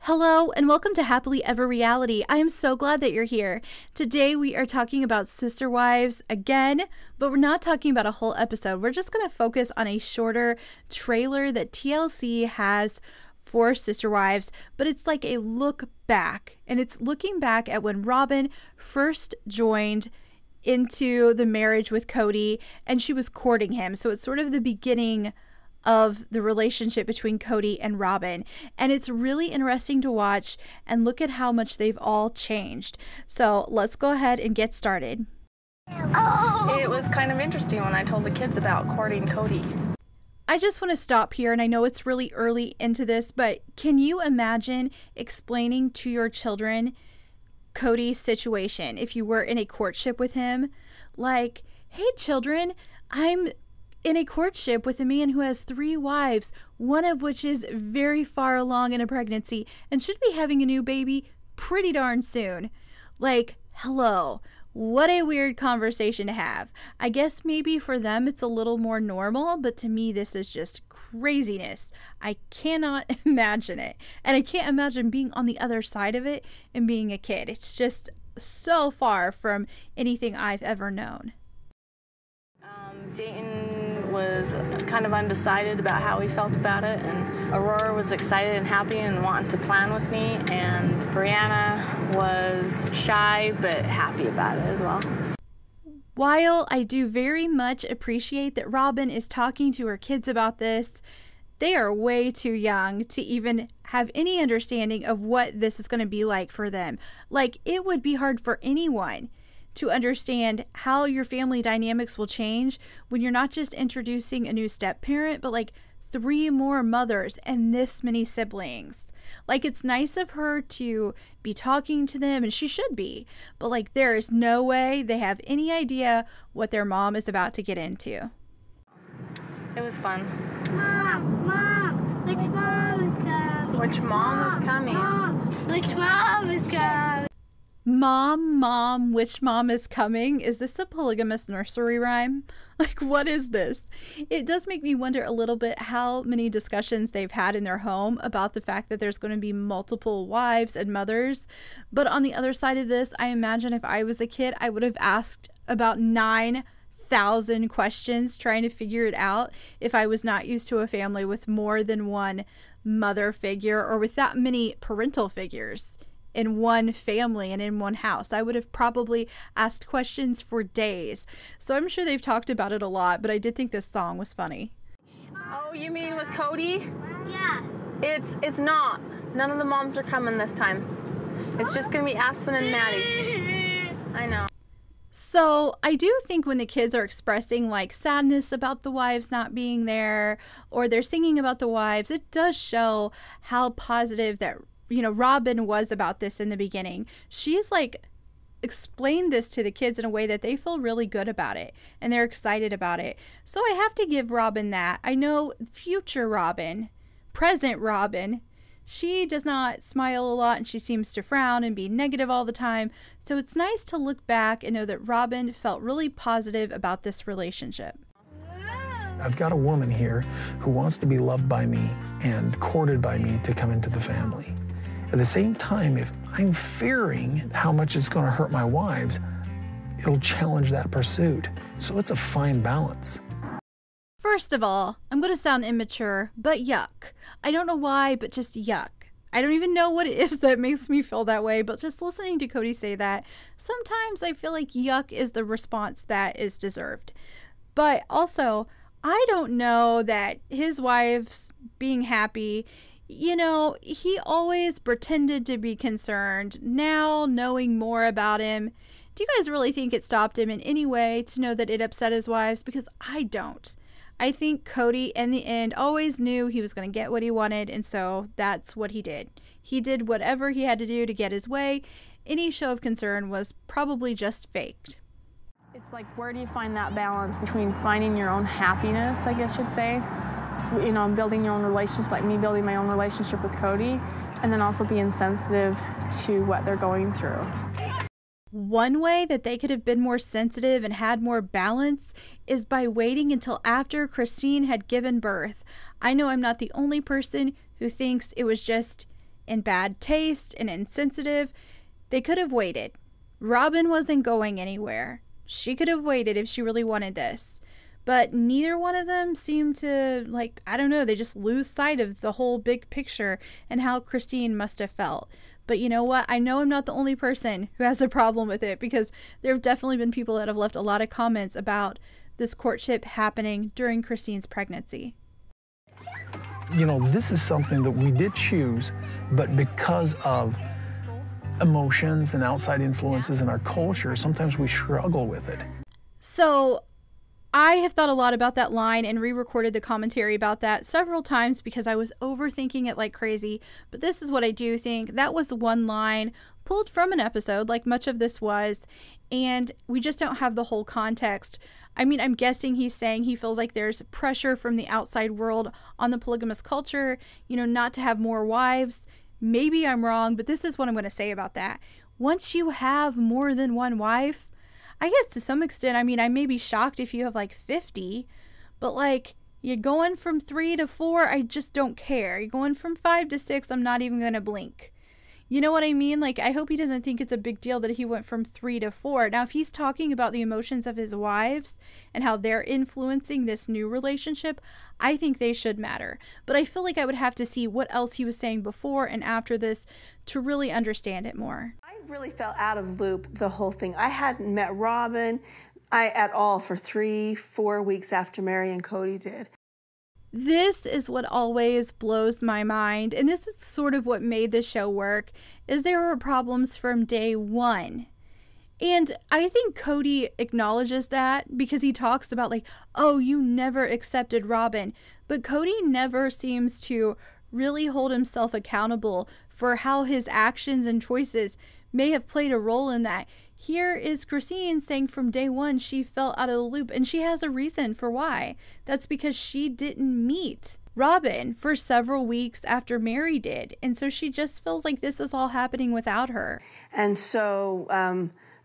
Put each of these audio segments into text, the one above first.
Hello and welcome to Happily Ever Reality. I am so glad that you're here. Today we are talking about Sister Wives again, but we're not talking about a whole episode. We're just going to focus on a shorter trailer that TLC has for Sister Wives, but it's like a look back, and it's looking back at when Robyn first joined into the marriage with Kody and she was courting him. So it's sort of the beginning of the relationship between Kody and Robyn, and it's really interesting to watch and look at how much they've all changed. So let's go ahead and get started. It was kind of interesting when I told the kids about courting Kody. I just want to stop here, and I know it's really early into this, but can you imagine explaining to your children Kody's situation if you were in a courtship with him? Like, hey children, I'm in a courtship with a man who has 3 wives, one of which is very far along in a pregnancy and should be having a new baby pretty darn soon. Like, hello, what a weird conversation to have. I guess maybe for them it's a little more normal, but to me this is just craziness. I cannot imagine it. And I can't imagine being on the other side of it and being a kid. It's just so far from anything I've ever known. Dayton was kind of undecided about how he felt about it, and Aurora was excited and happy and wanting to plan with me, and Brianna was shy but happy about it as well. While I do very much appreciate that Robyn is talking to her kids about this, they are way too young to even have any understanding of what this is going to be like for them. Like, it would be hard for anyone to understand how your family dynamics will change when you're not just introducing a new step-parent, but like 3 more mothers and this many siblings. Like, it's nice of her to be talking to them, and she should be, but like there is no way they have any idea what their mom is about to get into. It was fun. Mom, which mom is coming? Which mom is coming? Mom, which mom is coming? Mom, which mom is coming? Is this a polygamous nursery rhyme? Like, what is this? It does make me wonder a little bit how many discussions they've had in their home about the fact that there's going to be multiple wives and mothers. But on the other side of this, I imagine if I was a kid, I would have asked about 9,000 questions trying to figure it out if I was not used to a family with more than one mother figure or with that many parental figures in one family and in one house. I would have probably asked questions for days. So I'm sure they've talked about it a lot, but I did think this song was funny. Oh, you mean with Kody? Yeah. It's not. None of the moms are coming this time. It's just gonna be Aspen and Maddie. I know. So I do think when the kids are expressing like sadness about the wives not being there, or they're singing about the wives, it does show how positive that Robyn was about this in the beginning. She's like explained this to the kids in a way that they feel really good about it and they're excited about it. So I have to give Robyn that. I know future Robyn, present Robyn, she does not smile a lot and she seems to frown and be negative all the time. So it's nice to look back and know that Robyn felt really positive about this relationship. I've got a woman here who wants to be loved by me and courted by me to come into the family. At the same time, if I'm fearing how much it's going to hurt my wives, it'll challenge that pursuit. So it's a fine balance. First of all, I'm going to sound immature, but yuck. I don't know why, but just yuck. I don't even know what it is that makes me feel that way, but just listening to Kody say that, sometimes I feel like yuck is the response that is deserved. But also, I don't know that his wife's being happy. He always pretended to be concerned. Now, knowing more about him, do you guys really think it stopped him in any way to know that it upset his wives? Because I don't. I think Kody, in the end, always knew he was going to get what he wanted, and so that's what he did. He did whatever he had to do to get his way. Any show of concern was probably just faked. It's like, where do you find that balance between finding your own happiness, I guess you'd say, building your own relationship, like me building my own relationship with Kody, and then also being sensitive to what they're going through. One way that they could have been more sensitive and had more balance is by waiting until after Christine had given birth. I know I'm not the only person who thinks it was just in bad taste and insensitive. They could have waited. Robyn wasn't going anywhere. She could have waited if she really wanted this. But neither one of them seemed to, like, I don't know, they just lose sight of the whole big picture and how Christine must have felt. But you know what? I know I'm not the only person who has a problem with it, because there have definitely been people that have left a lot of comments about this courtship happening during Christine's pregnancy. You know, this is something that we did choose, but because of emotions and outside influences in our culture, sometimes we struggle with it. So I have thought a lot about that line and re-recorded the commentary about that several times because I was overthinking it like crazy. But this is what I do think. That was the one line pulled from an episode, like much of this was, and we just don't have the whole context. I mean, I'm guessing he's saying he feels like there's pressure from the outside world on the polygamous culture, you know, not to have more wives. Maybe I'm wrong, but this is what I'm going to say about that. Once you have more than one wife, I guess to some extent, I mean, I may be shocked if you have like 50, but like you're going from 3 to 4, I just don't care. You're going from 5 to 6, I'm not even going to blink. You know what I mean? Like, I hope he doesn't think it's a big deal that he went from 3 to 4. Now, if he's talking about the emotions of his wives and how they're influencing this new relationship, I think they should matter. But I feel like I would have to see what else he was saying before and after this to really understand it more. I really felt out of loop the whole thing. I hadn't met Robyn at all for 3-4 weeks after Mary and Kody did. This is what always blows my mind, and this is sort of what made the show work, is there were problems from day one. And I think Kody acknowledges that because he talks about like, oh, you never accepted Robyn. But Kody never seems to really hold himself accountable for how his actions and choices may have played a role in that. Here is Christine saying from day one she felt out of the loop, and she has a reason for why. That's because she didn't meet Robyn for several weeks after Mary did, and so she just feels like this is all happening without her. And so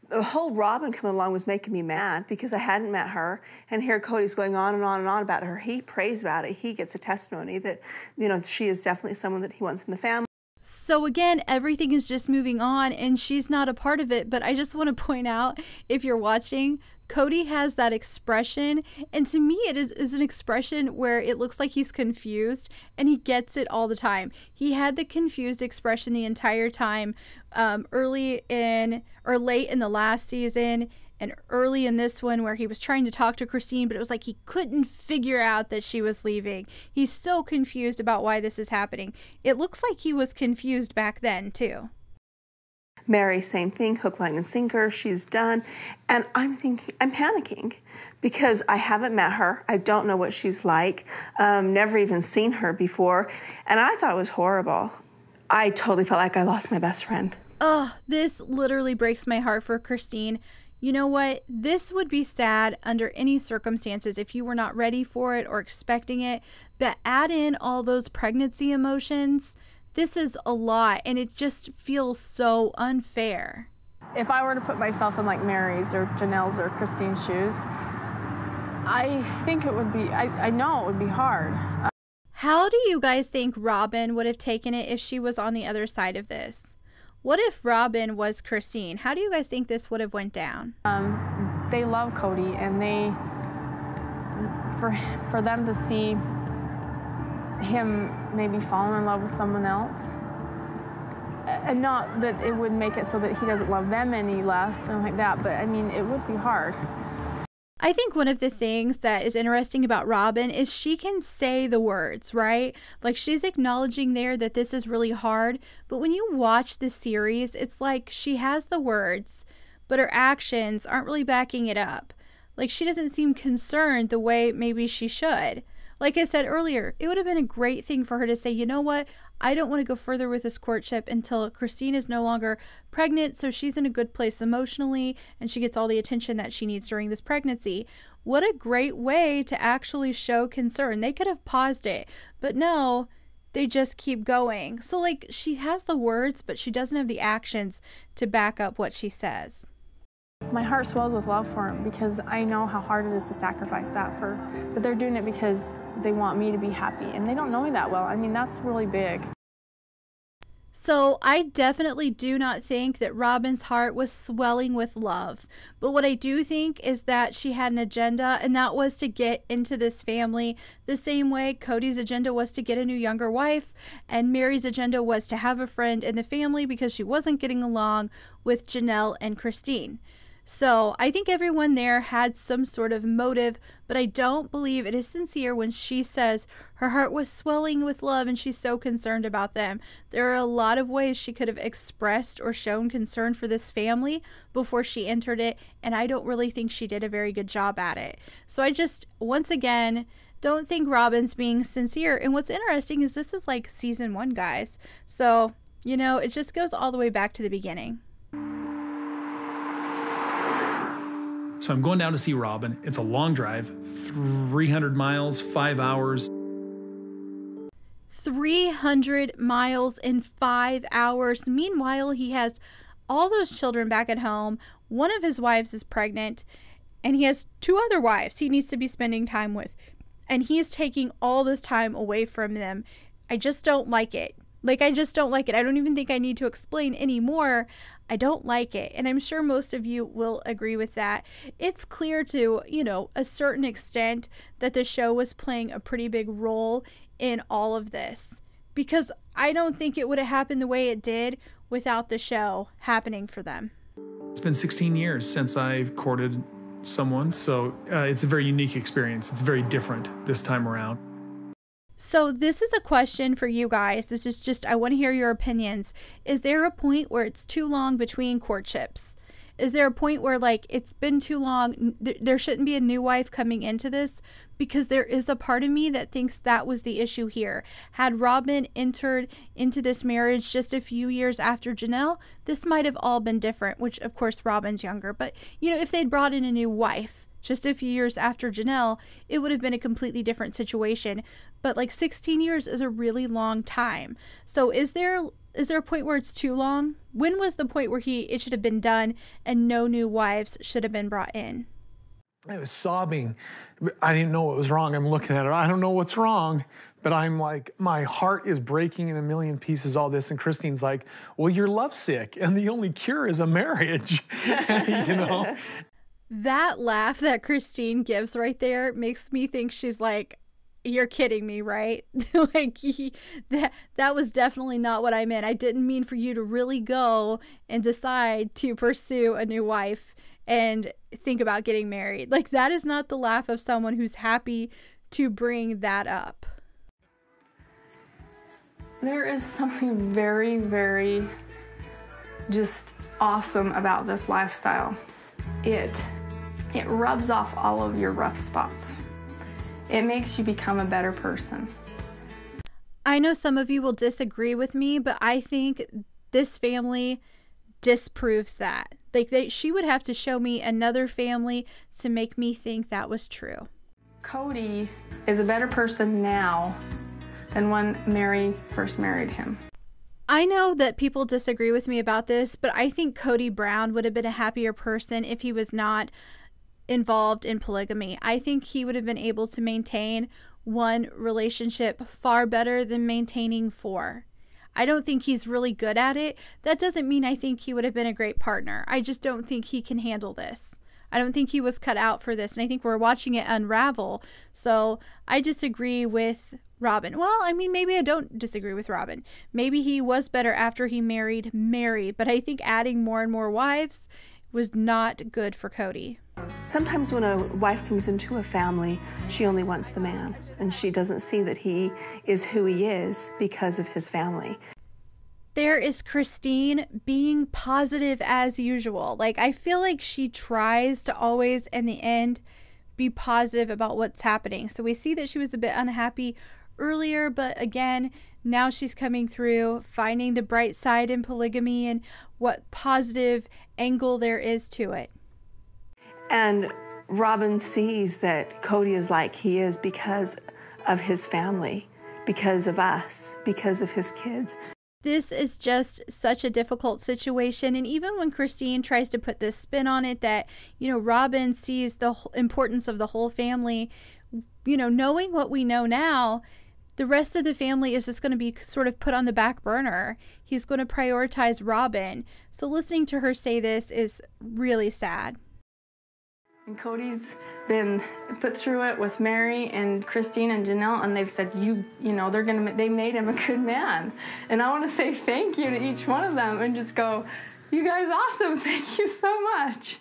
the whole Robyn coming along was making me mad because I hadn't met her, and here Cody's going on and on and on about her. He prays about it. He gets a testimony that, you know, she is definitely someone that he wants in the family. So again, everything is just moving on and she's not a part of it. But I just want to point out, if you're watching, Kody has that expression. And to me, it is an expression where it looks like he's confused, and he gets it all the time. He had the confused expression the entire time, late in the last season and early in this one, where he was trying to talk to Christine, but it was like he couldn't figure out that she was leaving. He's so confused about why this is happening. It looks like he was confused back then too. Mary, same thing, hook, line, and sinker. She's done. And I'm panicking because I haven't met her. I don't know what she's like. Never even seen her before. And I thought it was horrible. I totally felt like I lost my best friend. Oh, this literally breaks my heart for Christine. You know what? This would be sad under any circumstances if you were not ready for it or expecting it. But add in all those pregnancy emotions. This is a lot, and it just feels so unfair. If I were to put myself in like Mary's or Janelle's or Christine's shoes, I think it would be, I know it would be hard. How do you guys think Robyn would have taken it if she was on the other side of this? What if Robyn was Christine? How do you guys think this would have went down? They love Kody, and for them to see him maybe falling in love with someone else, and not that it would make it so that he doesn't love them any less or like that, but I mean, it would be hard. I think one of the things that is interesting about Robyn is she can say the words, right? Like, she's acknowledging there that this is really hard, but when you watch the series, it's like she has the words, but her actions aren't really backing it up. Like, she doesn't seem concerned the way maybe she should. Like I said earlier, it would have been a great thing for her to say, you know what? I don't want to go further with this courtship until Christine is no longer pregnant, so she's in a good place emotionally and she gets all the attention that she needs during this pregnancy. What a great way to actually show concern. They could have paused it, but no, they just keep going. So like, she has the words, but she doesn't have the actions to back up what she says. My heart swells with love for him because I know how hard it is to sacrifice that but they're doing it because they want me to be happy, and they don't know me that well. I mean, that's really big. So I definitely do not think that Robyn's heart was swelling with love. But what I do think is that she had an agenda, and that was to get into this family the same way Kody's agenda was to get a new younger wife, and Mary's agenda was to have a friend in the family because she wasn't getting along with Janelle and Christine. So I think everyone there had some sort of motive, but I don't believe it is sincere when she says her heart was swelling with love and she's so concerned about them. There are a lot of ways she could have expressed or shown concern for this family before she entered it, and I don't really think she did a very good job at it. So I just, once again, don't think Robyn's being sincere. And what's interesting is this is like season 1, guys. So, you know, it just goes all the way back to the beginning. So I'm going down to see Robyn. It's a long drive, 300 miles, 5 hours. 300 miles in 5 hours. Meanwhile, he has all those children back at home. One of his wives is pregnant, and he has 2 other wives he needs to be spending time with. And he is taking all this time away from them. I just don't like it. I just don't like it. I don't even think I need to explain anymore. I don't like it. And I'm sure most of you will agree with that. It's clear to, you know, a certain extent that the show was playing a pretty big role in all of this. Because I don't think it would have happened the way it did without the show happening for them. It's been 16 years since I've courted someone, so it's a very unique experience. It's very different this time around. So this is a question for you guys. This is just, I want to hear your opinions. Is there a point where it's too long between courtships? Is there a point where, like, it's been too long, there shouldn't be a new wife coming into this? Because there is a part of me that thinks that was the issue here. Had Robyn entered into this marriage just a few years after Janelle, this might have all been different, which of course Robyn's younger. But, you know, if they'd brought in a new wife just a few years after Janelle, it would have been a completely different situation. But like 16 years is a really long time. So is there a point where it's too long? When was the point where it should have been done and no new wives should have been brought in? I was sobbing. I didn't know what was wrong. I'm looking at her. I don't know what's wrong. But I'm like, my heart is breaking in a million pieces, all this. And Christine's like, well, you're lovesick. And the only cure is a marriage, you know? That laugh that Christine gives right there makes me think she's like, you're kidding me, right? Like, that was definitely not what I meant. I didn't mean for you to really go and decide to pursue a new wife and think about getting married. Like, that is not the laugh of someone who's happy to bring that up. There is something very, very just awesome about this lifestyle. It rubs off all of your rough spots. It makes you become a better person. I know some of you will disagree with me, but I think this family disproves that. Like, she would have to show me another family to make me think that was true. Kody is a better person now than when Mary first married him. I know that people disagree with me about this, but I think Kody Brown would have been a happier person if he was not involved in polygamy. I think he would have been able to maintain one relationship far better than maintaining 4. I don't think he's really good at it. That doesn't mean I think he would have been a great partner. I just don't think he can handle this. I don't think he was cut out for this, and I think we're watching it unravel. So I disagree with Robyn. Well, I mean, maybe I don't disagree with Robyn. Maybe he was better after he married Mary, but I think adding more and more wives was not good for Kody. Sometimes when a wife comes into a family, she only wants the man, and she doesn't see that he is who he is because of his family. There is Christine being positive as usual. Like, I feel like she tries to always, in the end, be positive about what's happening. So we see that she was a bit unhappy earlier, but again, now she's coming through, finding the bright side in polygamy and what positive angle there is to it. And Robyn sees that Kody is like he is because of his family, because of us, because of his kids. This is just such a difficult situation. And even when Christine tries to put this spin on it that, you know, Robyn sees the importance of the whole family, you know, knowing what we know now, The rest of the family is just going to be sort of put on the back burner. He's going to prioritize Robyn. So listening to her say this is really sad. And Kody's been put through it with Mary and Christine and Janelle, and they've said, you know, they made him a good man. And I want to say thank you to each one of them and just go, you guys awesome, thank you so much.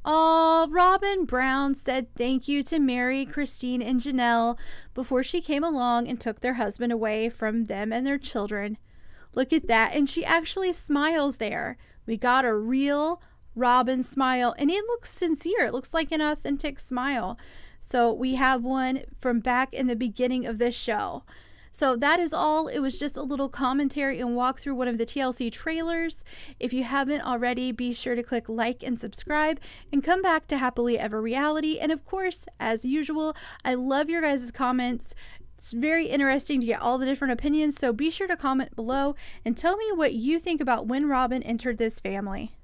Oh, Robyn Brown said thank you to Mary, Christine, and Janelle before she came along and took their husband away from them and their children. Look at that, and she actually smiles there. We got a real Robyn smile, and it looks sincere. It looks like an authentic smile. So we have one from back in the beginning of this show. So that is all. It was just a little commentary and walk through one of the TLC trailers. If you haven't already, be sure to click like and subscribe and come back to Happily Ever Reality. And of course, as usual, I love your guys' comments. It's very interesting to get all the different opinions, so be sure to comment below and tell me what you think about when Robyn entered this family.